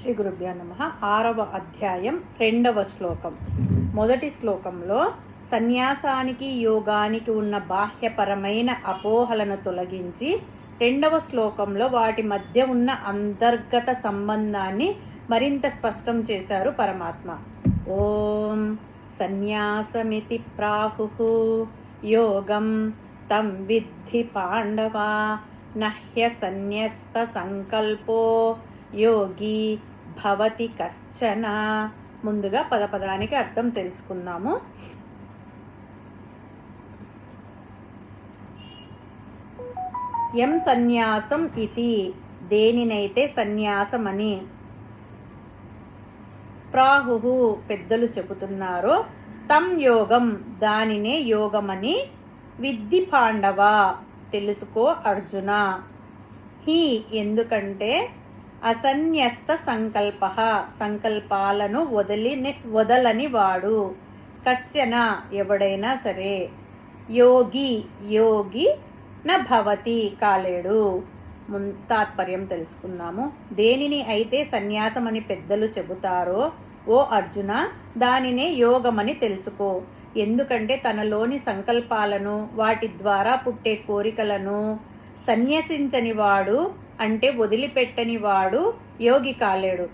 శ్రీ గురుభ్యో నమః. 6వ అధ్యాయం 2వ శ్లోకం. మొదటి శ్లోకంలో సన్యాసానికి యోగానికి ఉన్న బాహ్యపరమైన అపోహలను తొలగించి 2వ శ్లోకంలో వాటి మధ్య ఉన్న అంతర్గత సంబంధాన్ని మరింత స్పష్టం చేశారు పరమాత్మ. ఓం సన్యాసమితి ప్రాహుః యోగం తం విద్ధి పాండవా నహ్య సన్యస్త సంకల్పో యోగి భవతి కశ్చన. ముందుగా పదపదానికి అర్థం తెలుసుకుందాము. యం సన్యాసం ఇతి, దేనినైతే సన్యాసమని, ప్రాహుః పెద్దలు చెబుతున్నారో, తం యోగం దానినే యోగమని, విద్ధి పాండవ తెలుసుకో అర్జున. హి ఎందుకంటే అసన్యస్త సంకల్ప సంకల్పాలను వదలని వాడు, కశ్యన ఎవడైనా సరే, యోగి న భవతి కాలేడు. తాత్పర్యం తెలుసుకుందాము. దేనిని అయితే సన్యాసమని పెద్దలు చెబుతారో ఓ అర్జున దానినే యోగమని తెలుసుకో. ఎందుకంటే తనలోని సంకల్పాలను వాటి ద్వారా పుట్టే కోరికలను సన్యసించని వాడు, అంటే వదిలిపెట్టని వాడు యోగి కాలేడు.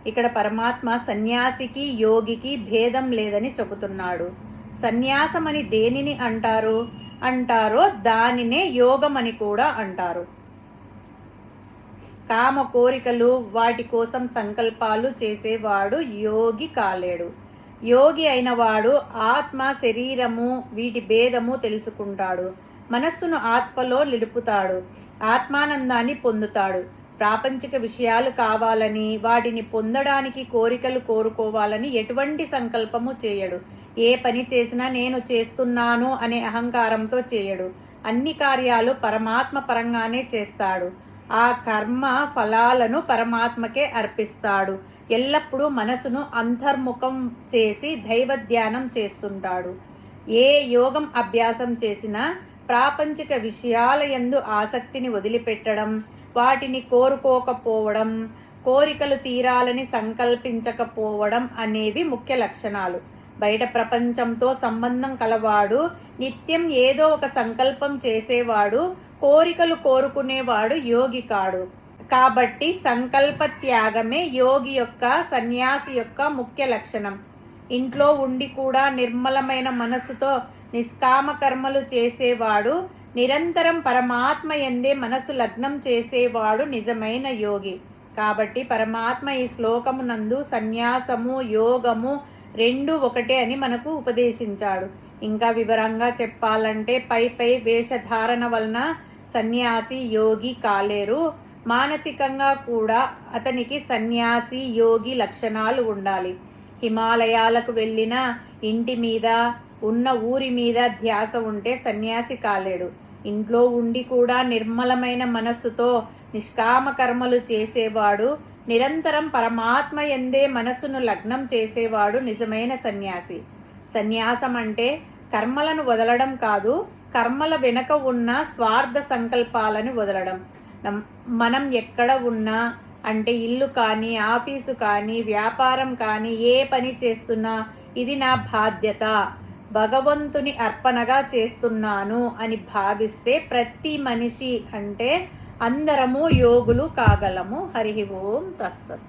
ఇక్కడ పరమాత్మ సన్యాసికి యోగికి భేదం లేదని చెబుతున్నాడు. సన్యాసమని దేనిని అంటారో దానినే యోగమని కూడా అంటారు. కామ కోరికలు వాటి కోసం సంకల్పాలు చేసేవాడు యోగి కాలేడు. యోగి అయిన వాడు ఆత్మ శరీరము వీటి భేదము తెలుసుకుంటాడు. మనస్సును ఆత్మలో నిలుపుతాడు. ఆత్మానందాన్ని పొందుతాడు. ప్రాపంచిక విషయాలు కావాలని వాటిని పొందడానికి కోరికలు కోరుకోవాలని ఎటువంటి సంకల్పము చేయడు. ఏ పని చేసినా నేను చేస్తున్నాను అనే అహంకారంతో చేయడు. అన్ని కార్యాలు పరమాత్మ పరంగానే చేస్తాడు. ఆ కర్మ ఫలాలను పరమాత్మకే అర్పిస్తాడు. ఎల్లప్పుడూ మనసును అంతర్ముఖం చేసి దైవ ధ్యానం చేస్తుంటాడు. ఏ యోగం అభ్యాసం చేసినా ప్రాపంచిక విషయాల యందు ఆసక్తిని వదిలిపెట్టడం, వాటిని కోరుకోకపోవడం, కోరికలు తీరాలని సంకల్పించకపోవడం అనేవి ముఖ్య లక్షణాలు. బయట ప్రపంచంతో సంబంధం కలవాడు, నిత్యం ఏదో ఒక సంకల్పం చేసేవాడు, కోరికలు కోరుకునేవాడు యోగి కాడు. కాబట్టి సంకల్ప త్యాగమే యోగి యొక్క, సన్యాసి యొక్క ముఖ్య లక్షణం. ఇంట్లో ఉండి కూడా నిర్మలమైన మనస్సుతో నిష్కామ కర్మలు చేసేవాడు, నిరంతరం పరమాత్మ యందే మనసు లగ్నం చేసేవాడు నిజమైన యోగి. కాబట్టి పరమాత్మ ఈ శ్లోకమునందు సన్యాసము యోగము రెండు ఒకటే అని మనకు ఉపదేశించాడు. ఇంకా వివరంగా చెప్పాలంటే పై వేషధారణ వలన సన్యాసి యోగి కాలేరు. మానసికంగా కూడా అతనికి సన్యాసి యోగి లక్షణాలు ఉండాలి. హిమాలయాలకు వెళ్ళిన ఇంటి మీద ఉన్న ఊరి మీద ధ్యాస ఉంటే సన్యాసి కాలేడు. ఇంట్లో ఉండి కూడా నిర్మలమైన మనస్సుతో నిష్కామ కర్మలు చేసేవాడు, నిరంతరం పరమాత్మ యందే మనసును లగ్నం చేసేవాడు నిజమైన సన్యాసి. సన్యాసం అంటే కర్మలను వదలడం కాదు, కర్మల వెనుక ఉన్న స్వార్థ సంకల్పాలను వదలడం. మనం ఎక్కడ ఉన్నా, అంటే ఇల్లు కానీ ఆఫీసు కానీ వ్యాపారం కానీ ఏ పని చేస్తున్నా ఇది నా బాధ్యత, భగవంతుని అర్పణగా చేస్తున్నాను అని భావిస్తే ప్రతి మనిషి అంటే అందరము యోగులు కాగలము. హరి ఓం తస్సత్.